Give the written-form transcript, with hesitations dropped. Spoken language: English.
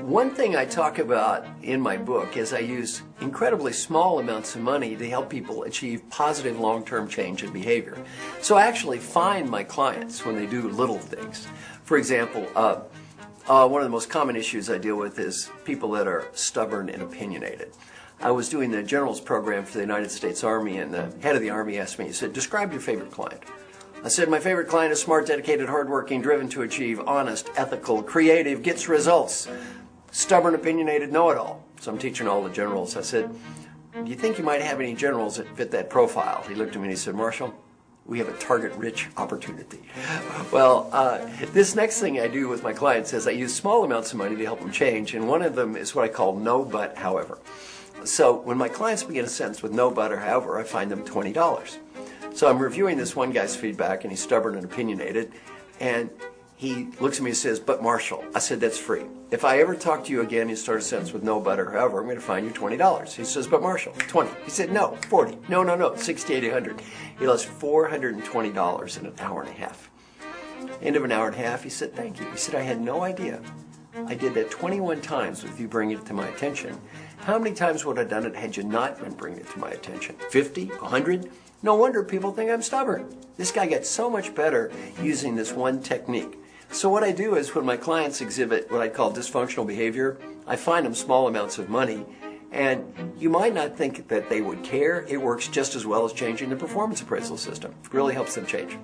One thing I talk about in my book is I use incredibly small amounts of money to help people achieve positive long-term change in behavior. So I actually find my clients when they do little things. For example, one of the most common issues I deal with is people that are stubborn and opinionated. I was doing the general's program for the United States Army, and the head of the Army asked me, he said, describe your favorite client. I said, my favorite client is smart, dedicated, hardworking, driven to achieve, honest, ethical, creative, gets results, stubborn, opinionated, know-it-all. So I'm teaching all the generals. I said, do you think you might have any generals that fit that profile? He looked at me and he said, Marshall, we have a target-rich opportunity. Well, this next thing I do with my clients is I use small amounts of money to help them change, and one of them is what I call no, but, however. So when my clients begin a sentence with no, but, or however, I find them $20. So I'm reviewing this one guy's feedback, and he's stubborn and opinionated, and he looks at me and says, but Marshall, I said, that's free. If I ever talk to you again and you start a sentence with no, but, or however, I'm going to fine you $20. He says, but Marshall, 20. He said, no, 40. No, 68, 800. He lost $420 in an hour and a half. End of an hour and a half, he said, thank you. He said, I had no idea. I did that 21 times with you bringing it to my attention. How many times would I have done it had you not been bringing it to my attention? 50? 100? No wonder people think I'm stubborn. This guy got so much better using this one technique. So what I do is when my clients exhibit what I call dysfunctional behavior, I find them small amounts of money, and you might not think that they would care. It works just as well as changing the performance appraisal system. It really helps them change.